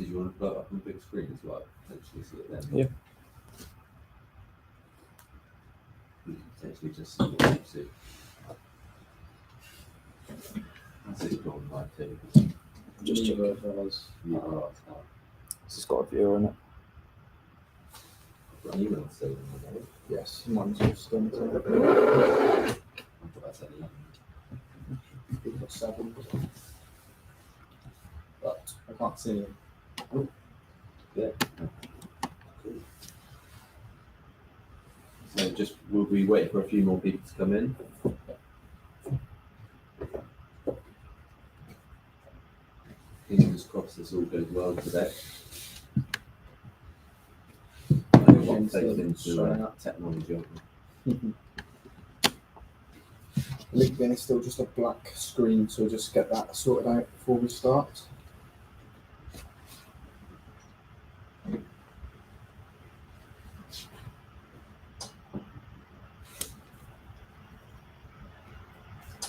Did you want to blow it up on the big screen as well? Potentially see it then. Yeah. You can potentially just see what you see. That's it, gone live too. Just check. This has got a viewer in it. I've got an email saved in my name. Yes, mine's just done too. I thought that's at 11. We've got 7. But I can't see them. Yeah. Cool. So just we'll be waiting for a few more people to come in. Fingers crossed this all goes well today. I know what takes into technology, aren't we? LinkedIn is still just a black screen, so we'll just get that sorted out before we start.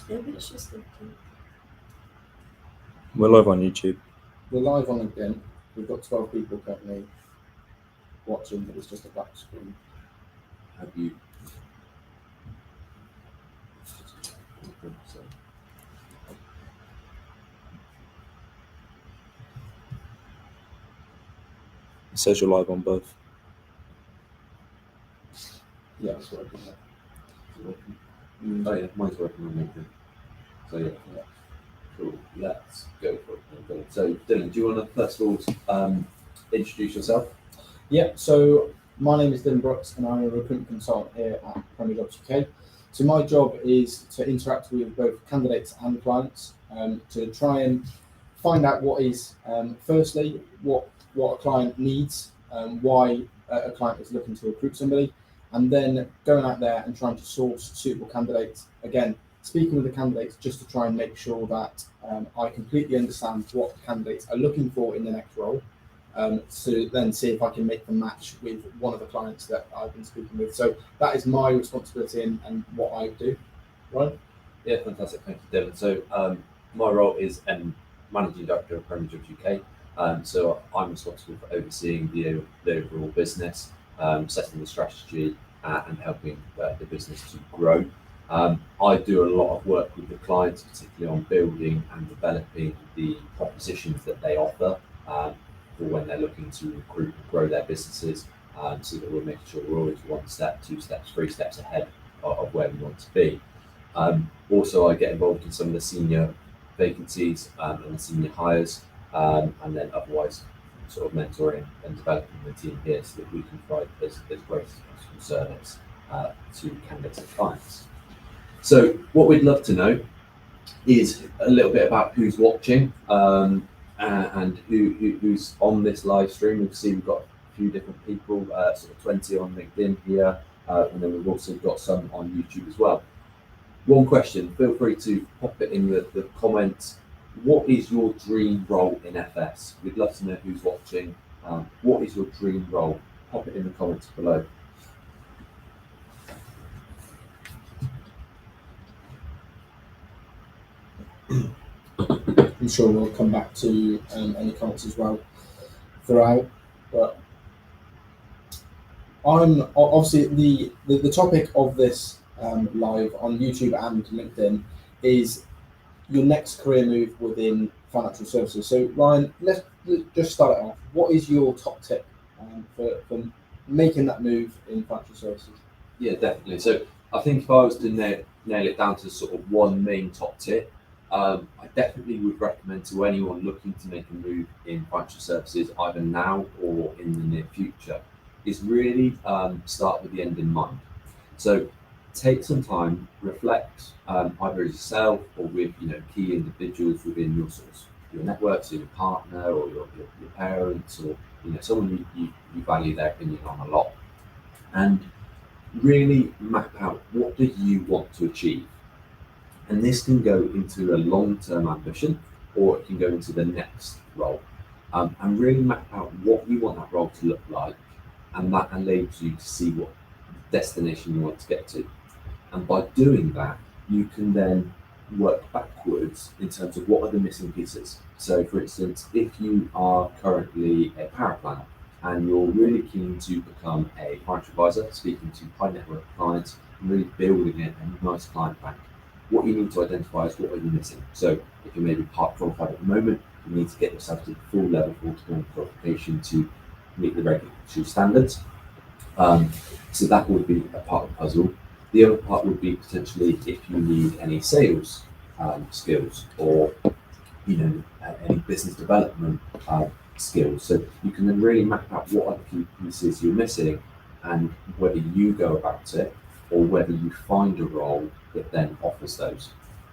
Maybe it's just LinkedIn. We're live on YouTube. We're live on LinkedIn. We've got 12 people currently watching, but it's just a black screen. Have you? It says you're live on both. Yeah, it's working. Oh yeah, mine's working on LinkedIn. So yeah. Cool. Let's go for it. So Dylan, do you want to first of all introduce yourself? Yeah, so my name is Dylan Brooks and I'm a recruitment consultant here at Premier Jobs UK. So my job is to interact with both candidates and clients to try and find out what is, firstly, what a client needs, why a client is looking to recruit somebody, and then going out there and trying to source suitable candidates. Again, speaking with the candidates just to try and make sure that I completely understand what the candidates are looking for in the next role, to then see if I can make them match with one of the clients that I've been speaking with. So that is my responsibility and what I do. Right? Yeah, fantastic. Thank you, Dylan. So my role is Managing Director of Premier Jobs UK. So I'm responsible for overseeing the overall business, setting the strategy and helping the business to grow. I do a lot of work with the clients, particularly on building and developing the propositions that they offer for when they're looking to recruit and grow their businesses, so that we're making sure we're always 1 step, 2 steps, 3 steps ahead of where we want to be. Also, I get involved in some of the senior vacancies and the senior hires, and then otherwise sort of mentoring and developing the team here so that we can provide as great a service to candidates and clients. So what we'd love to know is a little bit about who's watching and who's on this live stream. We've seen we've got a few different people, sort of 20 on LinkedIn here, and then we've also got some on YouTube as well. One question, feel free to pop it in the comments. What is your dream role in FS? We'd love to know who's watching. What is your dream role? Pop it in the comments below. I'm sure we'll come back to any comments as well throughout. But I'm obviously the topic of this live on YouTube and LinkedIn is your next career move within financial services. So Ryan, let's just start it off. What is your top tip for making that move in financial services? Yeah, definitely. So I think if I was to nail it down to sort of one main top tip, I definitely would recommend to anyone looking to make a move in financial services, either now or in the near future, is really start with the end in mind. So take some time, reflect either as yourself or with key individuals within your sort of your network, so your partner or your parents or someone you value their opinion on a lot, and really map out what do you want to achieve. And this can go into a long-term ambition, or it can go into the next role, and really map out what you want that role to look like, and that enables you to see what destination you want to get to. And by doing that, you can then work backwards in terms of what are the missing pieces. So, for instance, if you are currently a power planner and you're really keen to become a financial advisor, speaking to high net worth clients, and really building a nice client bank, what you need to identify is what are you missing. So, if you're maybe part qualified at the moment, you need to get yourself to the full level 41 qualification to meet the regulatory standards. So that would be a part of the puzzle. The other part would be potentially if you need any sales skills or any business development skills. So you can then really map out what are the key pieces you're missing and whether you go about it or whether you find a role that then offers those.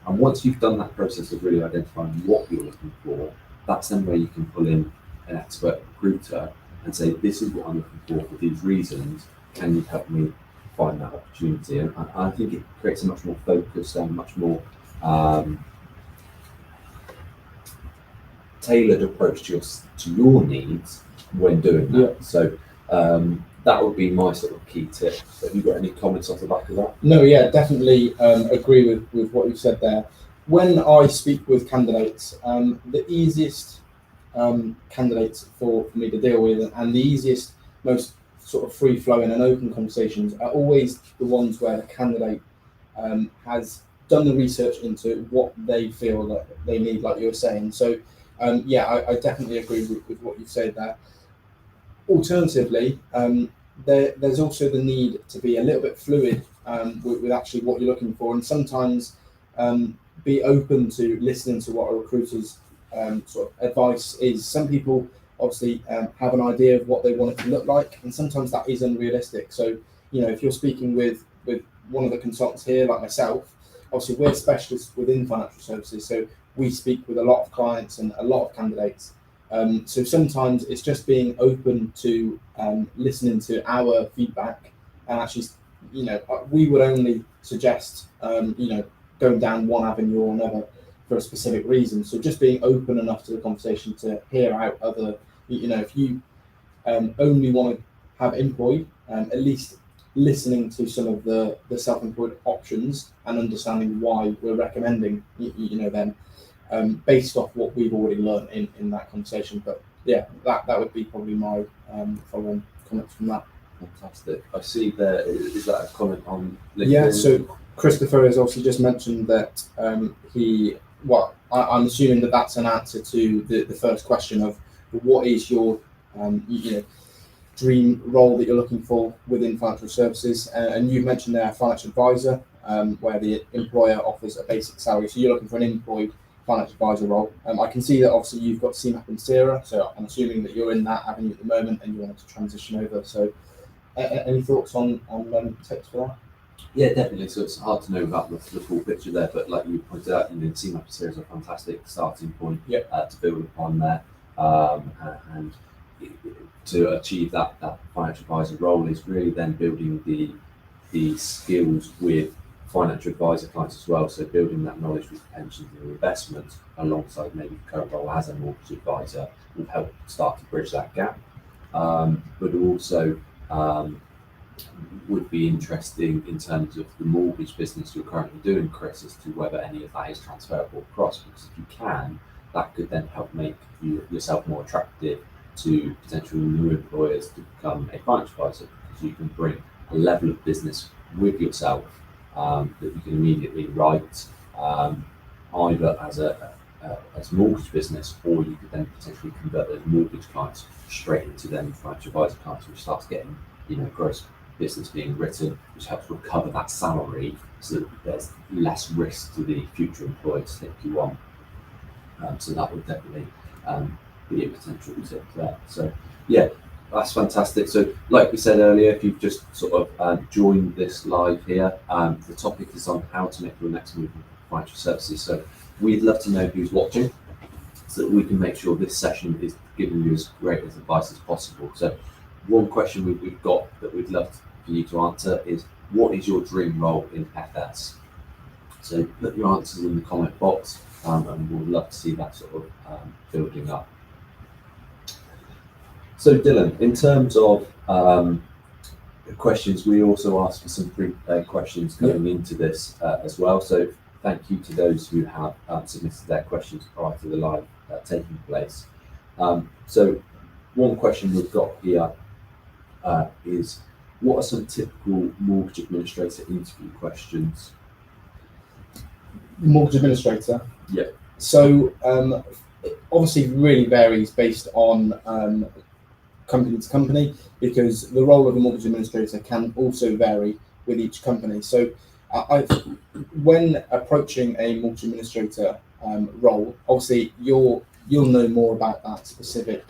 And once you've done that process of really identifying what you're looking for, that's then where you can pull in an expert recruiter and say, this is what I'm looking for these reasons. Can you help me find that opportunity? And I think it creates a much more focused and much more tailored approach to your needs when doing that. Yeah. So that would be my sort of key tip. Have you got any comments off the back of that? No, yeah, definitely agree with what you've said there. When I speak with candidates, the easiest candidates for me to deal with and the easiest, most sort of free-flowing and open conversations are always the ones where the candidate has done the research into what they feel that they need, like you were saying. So, I definitely agree with what you've said there. Alternatively, there's also the need to be a little bit fluid with actually what you're looking for, and sometimes be open to listening to what a recruiter's sort of advice is. Some people obviously have an idea of what they want it to look like, and sometimes that is unrealistic. So, if you're speaking with one of the consultants here, like myself, obviously we're specialists within financial services, so we speak with a lot of clients and a lot of candidates. So sometimes it's just being open to listening to our feedback, and actually, we would only suggest, going down one avenue or another for a specific reason. So just being open enough to the conversation to hear out other, if you only want to have employed, at least listening to some of the self-employed options and understanding why we're recommending, them. Based off what we've already learned in that conversation. But yeah, that would be probably my following comments from that. Fantastic. I see there, is that a comment on LinkedIn? Yeah, so Christopher has obviously just mentioned that I'm assuming that that's an answer to the first question of what is your dream role that you're looking for within financial services, and you've mentioned there financial advisor, where the employer offers a basic salary, so you're looking for an employed financial advisor role. I can see that obviously you've got CMAP and SERA, so I'm assuming that you're in that avenue at the moment and you want to transition over. So any thoughts on tips for that? Yeah, definitely. So it's hard to know about the full picture there, but like you pointed out, CMAP and SERA is a fantastic starting point to build upon there. And to achieve that financial advisor role is really then building the skills with financial advisor clients as well. So building that knowledge with pensions and investments alongside maybe the current role as a mortgage advisor will help start to bridge that gap. But also would be interesting in terms of the mortgage business you're currently doing, Chris, as to whether any of that is transferable across, because if you can, that could then help make yourself more attractive to potential new employers to become a financial advisor, because you can bring a level of business with yourself that you can immediately write either as mortgage business, or you could then potentially convert those mortgage clients straight into them financial advisor clients, which starts getting gross business being written, which helps recover that salary so that there's less risk to the future employers to take you on. So that would definitely be a potential tip there. So yeah, that's fantastic. So like we said earlier, if you've just sort of joined this live here, the topic is on how to make your next move in financial services. So we'd love to know who's watching so that we can make sure this session is giving you as great as advice as possible. So one question we've got that we'd love for you to answer is, what is your dream role in FS? So put your answers in the comment box, and we'd love to see that sort of building up. So Dylan, in terms of questions, we also asked for some questions going into this as well. So thank you to those who have submitted their questions prior to the live taking place. So one question we've got here is, what are some typical mortgage administrator interview questions? Mortgage administrator. Yeah. So it obviously really varies based on company to company, because the role of a mortgage administrator can also vary with each company. So when approaching a mortgage administrator role, obviously you'll know more about that specific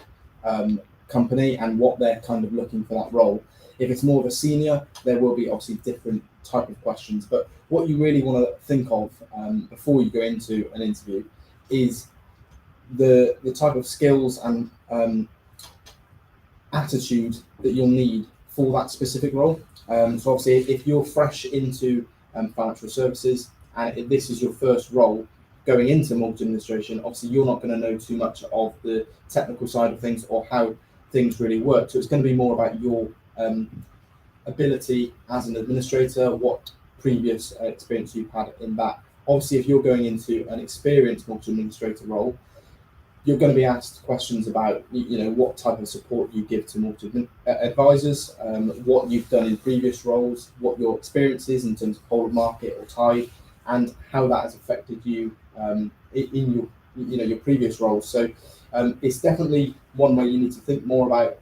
company and what they're kind of looking for that role. If it's more of a senior, there will be obviously different type of questions. But what you really want to think of before you go into an interview is the type of skills and attitude that you'll need for that specific role. So obviously, if you're fresh into financial services and if this is your first role going into mortgage administration, obviously you're not going to know too much of the technical side of things or how things really work. So it's going to be more about your ability as an administrator, what previous experience you've had in that. Obviously, if you're going into an experienced mortgage administrator role, you're going to be asked questions about, what type of support you give to mortgage advisors, what you've done in previous roles, what your experience is in terms of whole of market or tide, and how that has affected you in your previous roles. So it's definitely one where you need to think more about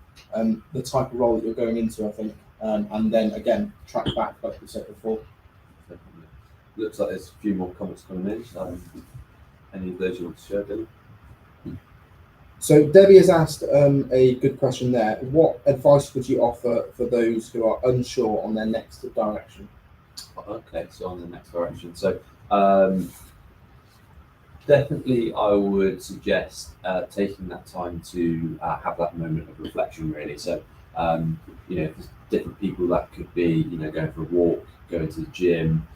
the type of role that you're going into, I think, and then again track back like we said before. Definitely. Looks like there's a few more comments coming in. Any of those you want to share, Dylan? So Debbie has asked a good question there. What advice would you offer for those who are unsure on their next direction? Okay, so on the next direction. So definitely I would suggest taking that time to have that moment of reflection, really. So, there's different people that could be, going for a walk, going to the gym,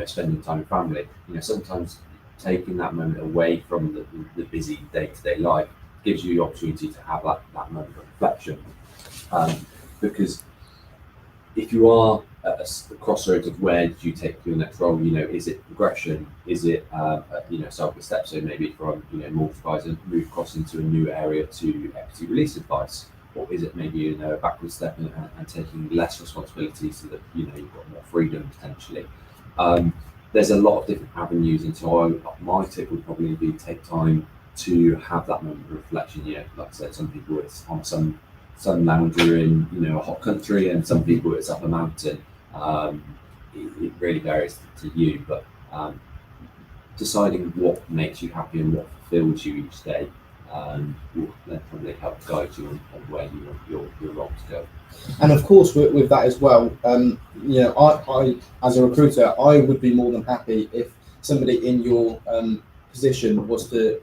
spending time with family. Sometimes taking that moment away from the busy day-to-day life gives you the opportunity to have that moment of reflection. Because if you are at a crossroads of where do you take your next role, is it progression? Is it, self step? So maybe from, mortgage advisor, move across into a new area to equity release advice, or is it maybe, a backward step and taking less responsibility so that, you've got more freedom potentially. There's a lot of different avenues, and so my tip would probably be take time to have that moment of reflection. Like I said, some people it's on some lounger in a hot country, and some people it's up a mountain. It really varies to you, but deciding what makes you happy and what fulfills you each day will then probably help guide you on where you want your role to go. And of course, with that as well, I as a recruiter, I would be more than happy if somebody in your position was to,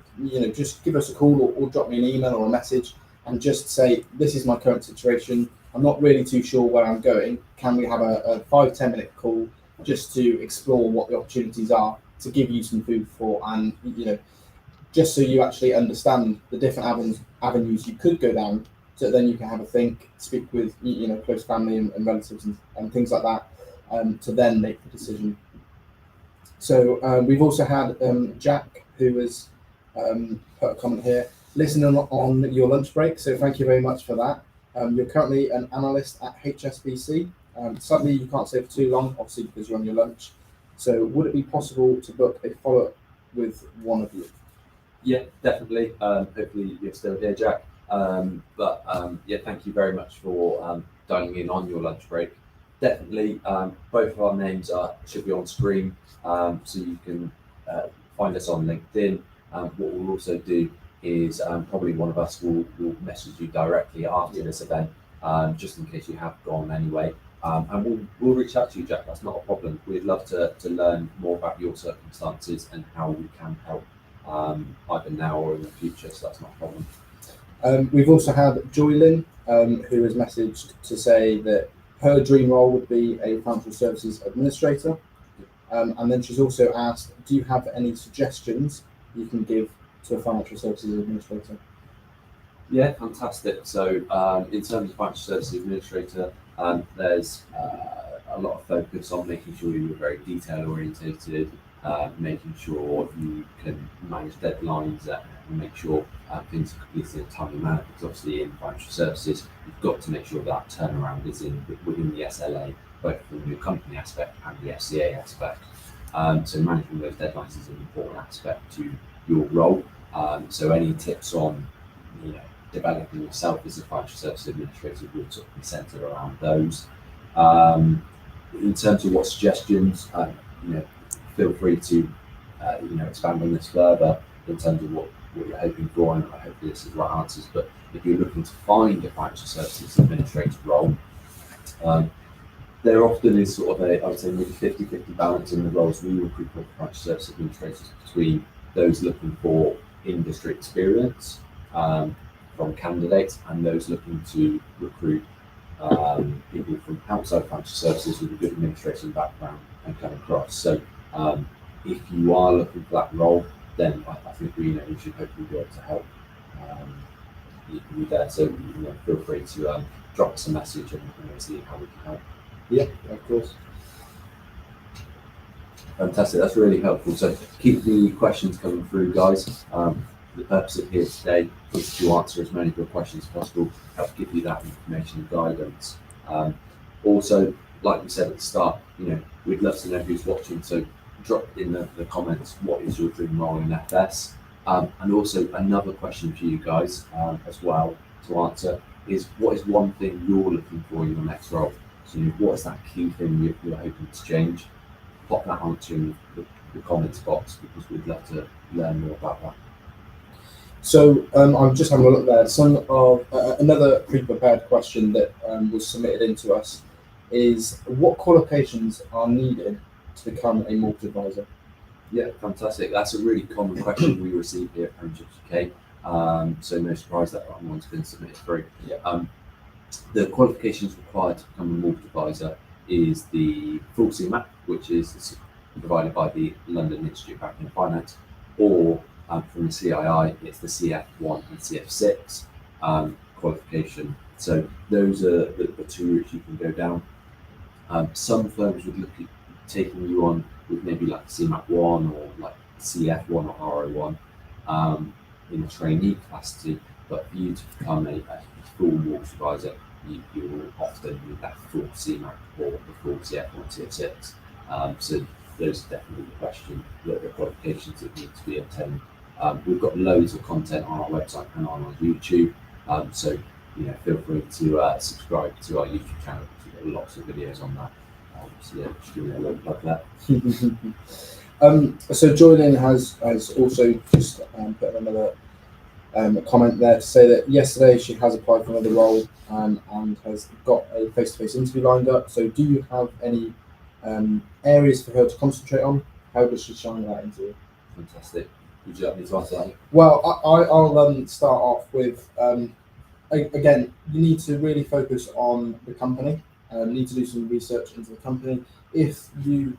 just give us a call or drop me an email or a message and just say, this is my current situation. I'm not really too sure where I'm going. Can we have a 5-10 minute call just to explore what the opportunities are, to give you some food for, and just so you actually understand the different avenues you could go down, so then you can have a think, speak with close family and relatives and things like that, to then make the decision. So we've also had Jack, who has put a comment here, listening on your lunch break. So thank you very much for that. You're currently an analyst at HSBC. Sadly, you can't stay for too long, obviously because you're on your lunch. So would it be possible to book a follow-up with one of you? Yeah, definitely. Hopefully you're still here, Jack. Thank you very much for dialing in on your lunch break. Definitely, both of our names should be on screen, so you can find us on LinkedIn. What we'll also do is probably one of us will message you directly after this event, just in case you have gone anyway. And we'll reach out to you, Jack. That's not a problem. We'd love to learn more about your circumstances and how we can help, either now or in the future. So that's not a problem. We've also had Joylyn, who has messaged to say that her dream role would be a financial services administrator. And then she's also asked, do you have any suggestions you can give to a financial services administrator? Yeah, fantastic. So in terms of financial services administrator, there's a lot of focus on making sure you're very detail orientated, making sure you can manage deadlines and make sure things are completed in a timely manner. Because obviously in financial services, you've got to make sure that turnaround is within the SLA, both from the company aspect and the FCA aspect. So managing those deadlines is an important aspect to your role. So any tips on, developing yourself as a financial services administrator would sort of be centered around those. In terms of what suggestions, feel free to, expand on this further in terms of what you're hoping for, and hopefully this is the right answers. But if you're looking to find a financial services administrator role, there often is sort of I would say maybe 50-50 balance in the roles we recruit for financial services administrators between those looking for industry experience from candidates and those looking to recruit people from outside financial services with a good administration background and come across. So if you are looking for that role, then I think we should hopefully be able to help you there. So feel free to drop us a message and see how we can help. Yeah, of course. Fantastic, that's really helpful. So keep the questions coming through, guys. The purpose of here today is to answer as many of your questions as possible, help give you that information and guidance. Also, like we said at the start, we'd love to know who's watching, so drop in the comments what is your dream role in FS. And also another question for you guys as well to answer is, what is one thing you're looking for in your next role? So what is that key thing you're hoping to change? Pop that answer in the comments box, because we'd love to learn more about that. So I'm just having a look there. Some of another pre-prepared question that was submitted into us is, what qualifications are needed to become a mortgage advisor? Yeah, fantastic. That's a really common question we receive here at Premium Jobs UK. So no surprise that one's been submitted through. Yeah. The qualifications required to become a mortgage advisor is the full CMAP, which is provided by the London Institute of Banking and Finance, or from the CII, it's the CF1 and CF6 qualification. So those are the two routes you can go down. Some firms would look at taking you on with maybe like CMAP 1 or like CF1 or RO1 in a trainee capacity, but for you to become a full mortgage advisor, you will often need that full CMAP or the full CF1, CF6. So those are definitely the qualifications that need to be obtained. We've got loads of content on our website and on our YouTube, so feel free to subscribe to our YouTube channel, because we've got lots of videos on that. So yeah, just give me a little plug there. So Joylyn has also just put another comment there to say that yesterday she has applied for another role and has got a face-to-face interview lined up. So do you have any areas for her to concentrate on? How does she shine that interview? Fantastic. Would you like me to answer that? Well, I'll start off with, again, you need to really focus on the company. Need to do some research into the company. If you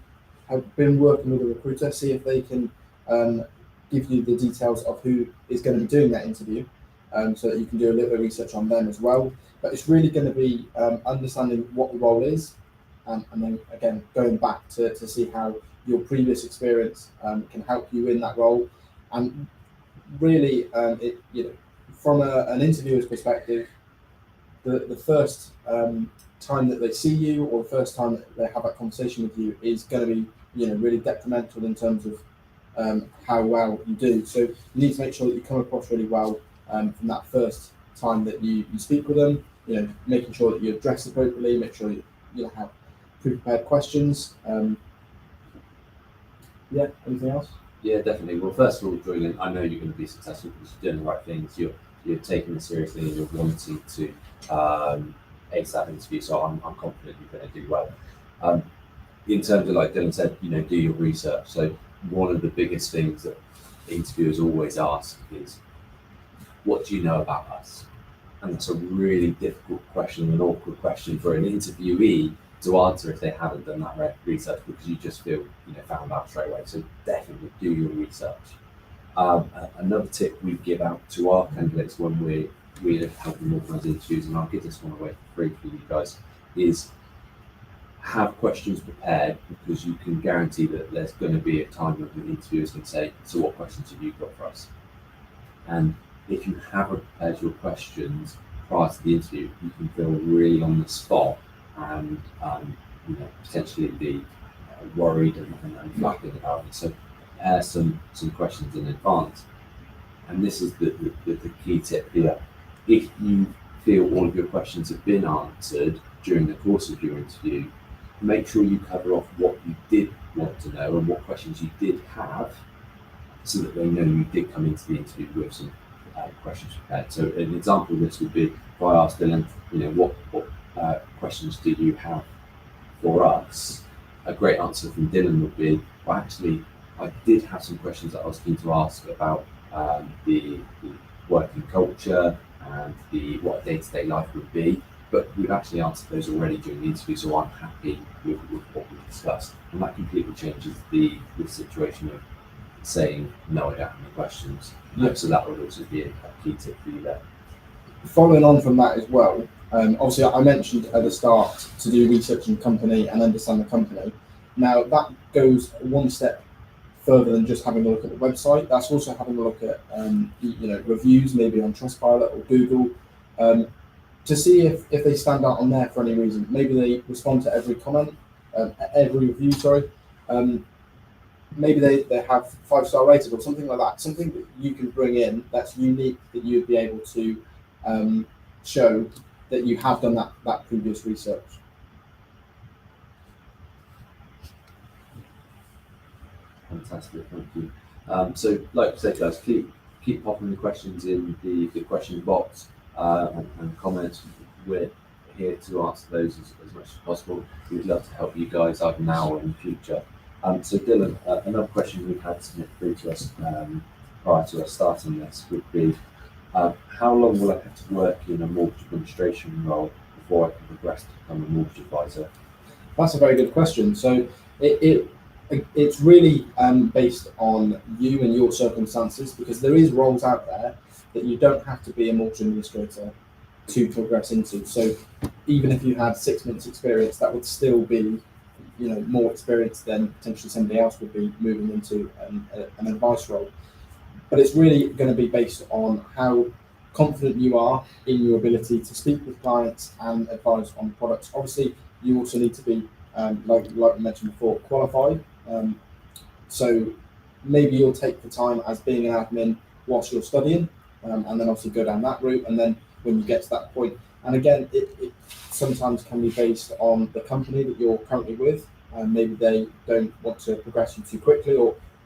have been working with a recruiter, see if they can give you the details of who is going to be doing that interview, so that you can do a little bit of research on them as well. But it's really going to be understanding what the role is, and then again going back to see how your previous experience can help you in that role. And really, from an interviewer's perspective, the first time that they see you, or the first time that they have that conversation with you, is going to be really detrimental in terms of how well you do. So you need to make sure that you come across really well from that first time that you speak with them. Making sure that you address appropriately, make sure you have pre-prepared questions. Anything else? Yeah, definitely. Well, first of all, Julian, I know you're going to be successful because you're doing the right things. You're taking it seriously and you're wanting to ace that interview. So I'm confident you're going to do well. In terms of, like Dylan said, do your research. So one of the biggest things that interviewers always ask is, what do you know about us? And that's a really difficult question, an awkward question for an interviewee to answer if they haven't done that research, because you just feel found out straight away. So definitely do your research. Another tip we give out to our candidates when we're helping organise interviews, and I'll give this one away for free for you guys, is have questions prepared, because you can guarantee that there's going to be a time when the interviewer is going to say, so what questions have you got for us? And if you haven't prepared your questions prior to the interview, you can feel really on the spot and potentially be worried and flapping about it. So prepare some questions in advance. And this is the key tip here. If you feel all of your questions have been answered during the course of your interview, make sure you cover off what you did want to know and what questions you did have, so that they know you did come into the interview with some questions prepared. So an example of this would be, if I asked Dylan, what questions do you have for us? A great answer from Dylan would be, well, actually, I did have some questions that I was keen to ask about the working culture and what a day-to-day life would be, but we've actually answered those already during the interview, so I'm happy with what we discussed. And that completely changes the situation of saying, no, I don't have any questions. So that would also be a key tip for you there. Following on from that as well, obviously I mentioned at the start to do research on the company and understand the company. Now that goes one step further than just having a look at the website. That's also having a look at reviews, maybe on Trustpilot or Google, to see if they stand out on there for any reason. Maybe they respond to every comment, every review, sorry. Maybe they have 5-star rated or something like that. Something that you can bring in that's unique, that you'd be able to show that you have done that previous research. Fantastic, thank you. So, like I said, guys, keep popping the questions in the question box and comments. We're here to answer those as much as possible. We'd love to help you guys either now or in the future. So, Dylan, another question we've had submitted through to us prior to us starting this would be, how long will I have to work in a mortgage administration role before I can progress to become a mortgage advisor? That's a very good question. So it's really based on you and your circumstances, because there is roles out there that you don't have to be a mortgage administrator to progress into. So even if you had 6 months experience, that would still be more experience than potentially somebody else would be moving into an advice role. But it's really going to be based on how confident you are in your ability to speak with clients and advise on products. Obviously, you also need to be, like we mentioned before, qualified. So maybe you'll take the time as being an admin whilst you're studying, and then obviously go down that route. And then when you get to that point, and again, it sometimes can be based on the company that you're currently with. Maybe they don't want to progress you too quickly,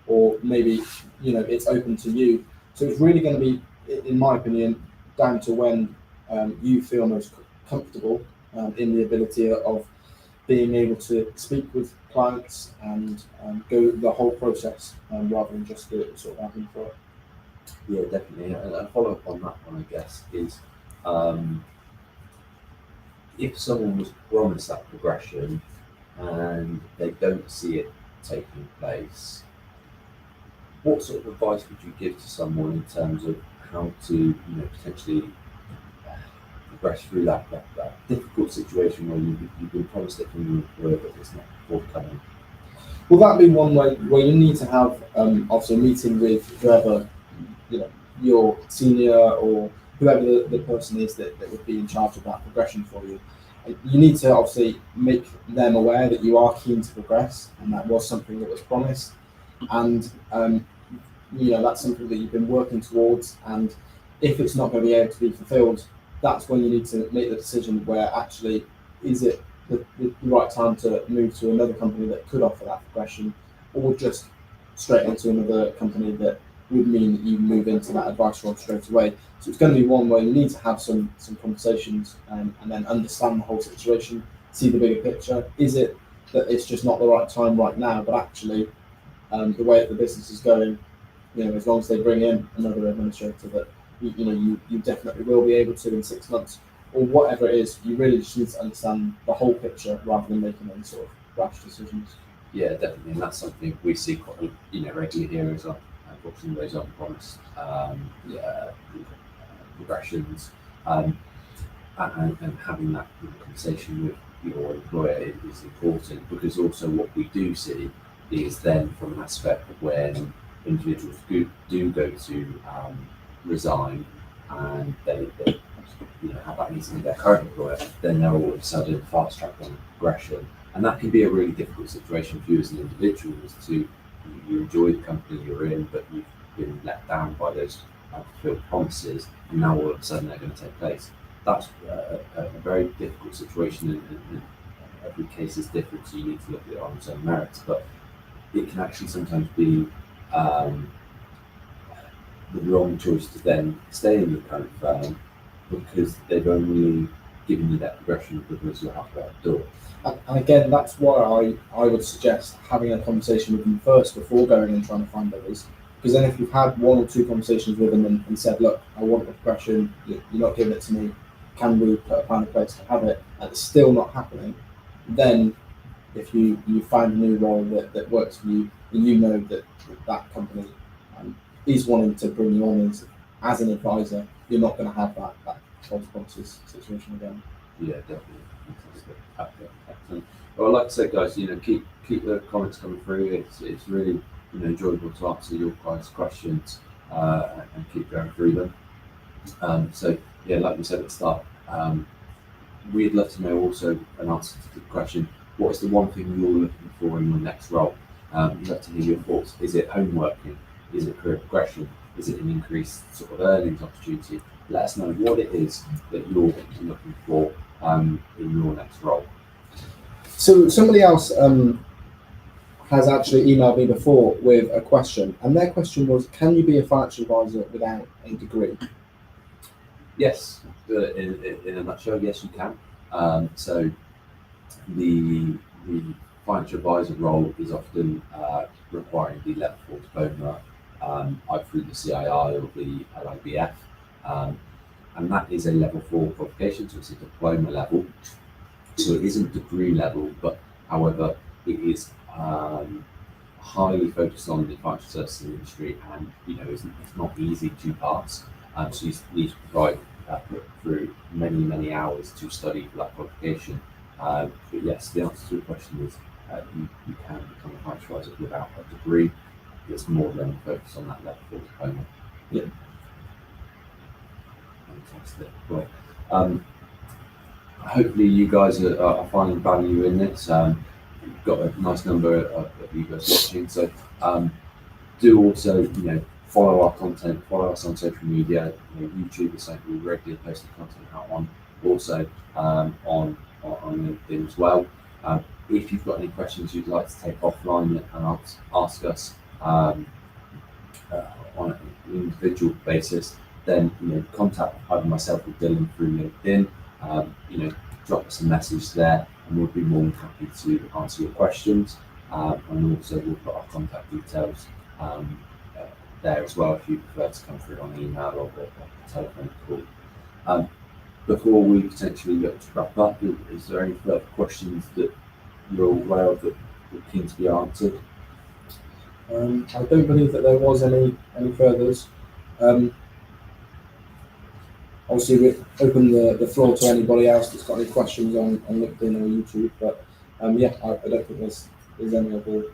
or maybe it's open to you. So it's really going to be, in my opinion, down to when you feel most comfortable in the ability of being able to speak with clients and go the whole process rather than just do it sort of admin for it. Yeah, definitely. And a follow up on that one, I guess, is if someone was promised that progression and they don't see it taking place, what sort of advice would you give to someone in terms of how to potentially progress through that difficult situation where you've been promised it from your employer but it's not forthcoming? Well, that'd be one way where you need to have obviously a meeting with whoever your senior or whoever the person is that would be in charge of that progression for you. You need to obviously make them aware that you are keen to progress and that was something that was promised, and that's something that you've been working towards. And if it's not going to be able to be fulfilled, that's when you need to make the decision where actually is it the right time to move to another company that could offer that progression, or just straight into another company that would mean that you move into that advice role straight away. So it's going to be one where you need to have some conversations and then understand the whole situation, see the bigger picture. Is it that it's just not the right time right now, but actually the way that the business is going, as long as they bring in another administrator, that you definitely will be able to in 6 months, or whatever it is. You really just need to understand the whole picture rather than making any sort of rash decisions. Yeah, definitely, and that's something we see quite regularly here as well. Unfortunately, those unpromised progressions, and having that conversation your employer is important, because also what we do see is then from an aspect of when individuals do go to resign, and they have that meeting with their current employer, then they're all of a sudden fast tracked on progression, and that can be a really difficult situation for you as an individual. As to you enjoy the company you're in, but you've been let down by those unfulfilled promises, and now all of a sudden they're going to take place. That's a very difficult situation, and every case is different, so you need to look at it on its own merits. But it can actually sometimes be the wrong choice to then stay in your current firm, because they've only given you that progression because you're halfway out the door. And again, that's why I would suggest having a conversation with them first before going and trying to find others. Because then if you've had one or two conversations with them and said, look, I want the progression, you're not giving it to me, can we put a plan in place to have it, and it's still not happening, then if you find a new role that works for you, and you know that company is wanting to bring you on as an advisor, you're not going to have that false promises situation again. Yeah, definitely. Fantastic. Okay, excellent. Well, like I said, guys, keep the comments coming through. It's really enjoyable to answer your guys' questions and keep going through them. So yeah, like we said at the start, we'd love to know also an answer to the question: what is the one thing you're looking for in your next role? We'd love to hear your thoughts. Is it home working? Is it career progression? Is it an increased sort of earnings opportunity? Let us know what it is that you're looking for in your next role. So somebody else has actually emailed me before with a question, and their question was, can you be a financial advisor without a degree? Yes, in a nutshell, yes, you can. So the financial advisor role is often requiring the level 4 diploma, either through the CII or the LIBF, and that is a level 4 qualification, so it's a diploma level. So it isn't degree level, but however, it is highly focused on the financial services industry, and it's not easy to pass. So you need to put through many hours to study for that qualification. But yes, the answer to your question is you can become a financial advisor without a degree. It's more than focused on that level 4 diploma. Yeah. Fantastic. Well, hopefully you guys are finding value in this. We've got a nice number of you guys watching, so do also follow our content, follow us on social media. YouTube is something we regularly post the content out on, also on LinkedIn as well. If you've got any questions you'd like to take offline and ask us on an individual basis, then contact either myself or Dylan through LinkedIn. Drop us a message there, and we'll be more than happy to answer your questions. And also we'll put our contact details there as well if you prefer to come through on email or a telephone call. Before we potentially look to wrap up, is there any further questions that you're aware of that are keen to be answered? I don't believe that there was any furthers. Obviously, we open the floor to anybody else that's got any questions on LinkedIn or YouTube, but I don't think there's any other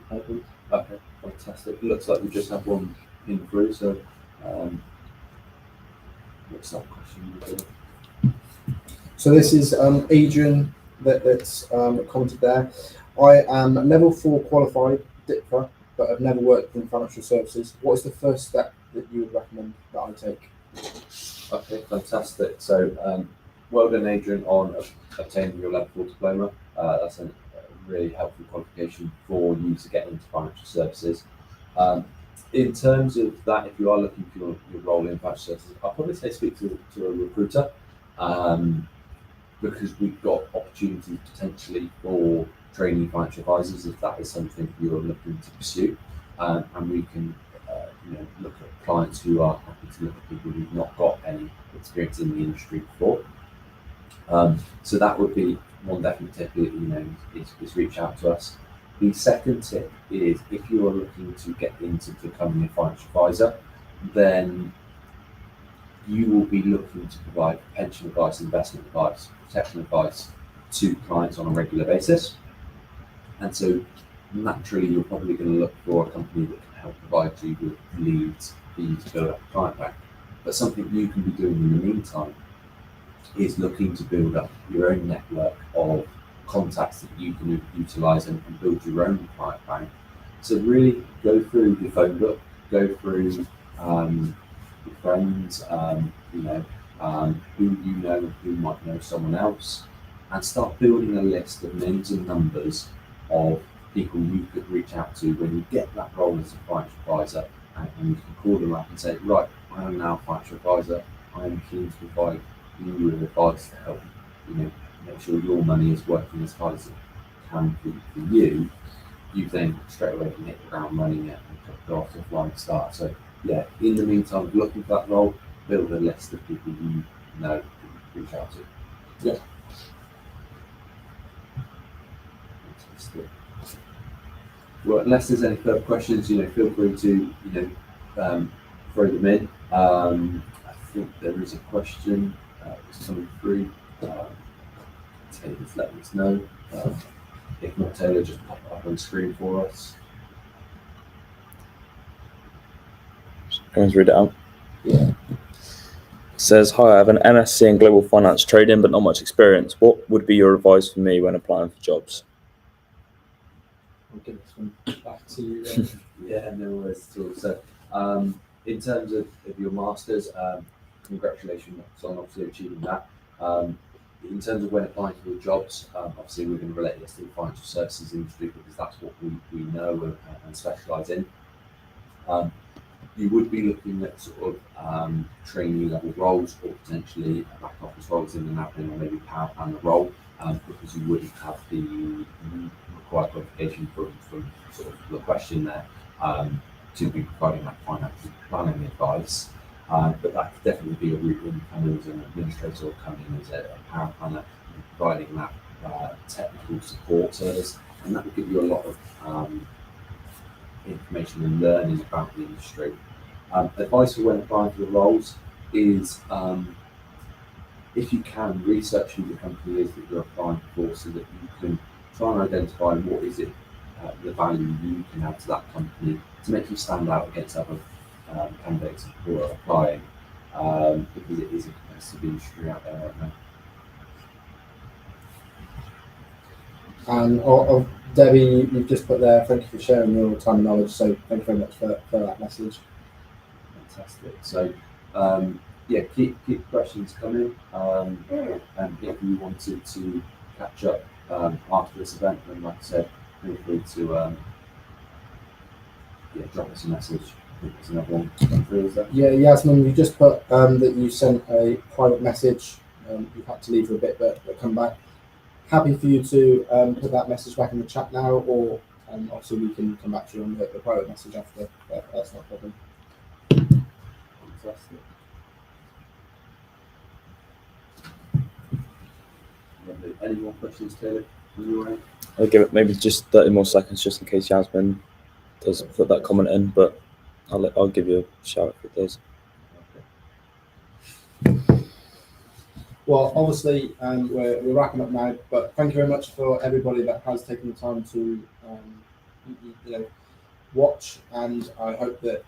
problems. Okay, fantastic. It looks like we just have one in through, so what's that question? So this is Adrian that's commented there. I am level 4 qualified DIPFA, but I've never worked in financial services. What is the first step that you would recommend that I take? Okay, fantastic. So well done, Adrian, on obtaining your level 4 diploma. That's a really helpful qualification for you to get into financial services. In terms of that, if you are looking for your role in financial services, I'll probably say speak to a recruiter, because we've got opportunities potentially for training financial advisors if that is something you're looking to pursue, and we can look at clients who are happy to look at people who've not got any experience in the industry before. So that would be one definite tip, is reach out to us. The second tip is, if you are looking to get into becoming a financial advisor, then you will be looking to provide pension advice, investment advice, protection advice to clients on a regular basis. And so naturally, you're probably going to look for a company that can help provide you with leads for you to build up a client bank. But something you can be doing in the meantime is looking to build up your own network of contacts that you can utilize and build your own client bank. So really go through your phone book, go through your friends, who you know who might know someone else, and start building a list of names and numbers of people you could reach out to when you get that role as a financial advisor, and you can call them up and say, right, I am now a financial advisor, I am keen to provide you with advice to help make sure your money is working as hard as it can for you. You then straight away can hit the ground running and go off to a flying start. So yeah, in the meantime, looking for that role, build a list of people you know that you can reach out to. Yeah. Fantastic. Well, unless there's any further questions, feel free to throw them in. I think there is a question that's coming through. Taylor's letting us know. If not, Taylor, just pop it up on the screen for us. Everyone's read it out. Yeah. It says, hi, I have an MSc in global finance trading, but not much experience. What would be your advice for me when applying for jobs? I'll give this one back to you. Yeah, no worries at all. So, in terms of your masters, congratulations on obviously achieving that. In terms of when applying for jobs, obviously we're going to relate this to the financial services industry because that's what we know and specialise in. You would be looking at sort of trainee level roles or potentially back office roles in an admin or maybe power planner role, because you wouldn't have the required qualification from sort of the question there to be providing that financial planning advice. But that could definitely be a route when you come in as an administrator or come in as a power planner, providing that technical support service, and that will give you a lot of information and learning about the industry. Advice for when applying for the roles is, if you can, research who the company is that you're applying for so that you can try and identify what is it, the value you can add to that company to make you stand out against other candidates who are applying, because it is a competitive industry out there right now. And Debbie, you've just put there, thank you for sharing your time and knowledge. So thank you very much for that message. Fantastic. So keep questions coming. And if you wanted to catch up after this event, then like I said, feel free to drop us a message. I think there's another one come through, is there? Yeah, Yasmin, you just put that you sent a private message. You've had to leave for a bit, but come back. Happy for you to put that message back in the chat now, or obviously we can come back to you on the private message after. That's not a problem. Fantastic. Lovely. Any more questions, Taylor, from your end? I'll give it maybe just 30 more seconds just in case Yasmin does put that comment in, but I'll give you a shout if it does. Well, obviously, we're wrapping up now, but thank you very much for everybody that has taken the time to watch, and I hope that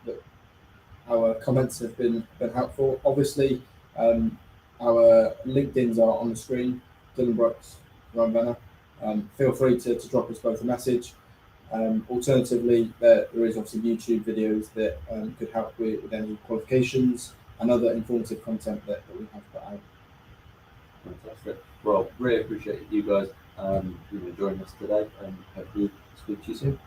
our comments have been helpful. Obviously, our LinkedIn's are on the screen, Dylan Brooks, Ryan Venner. Feel free to drop us both a message. Alternatively, there is obviously YouTube videos that could help with any qualifications and other informative content that we have put out. Fantastic. Well, really appreciate you guys joining us today, and hopefully speak to you soon.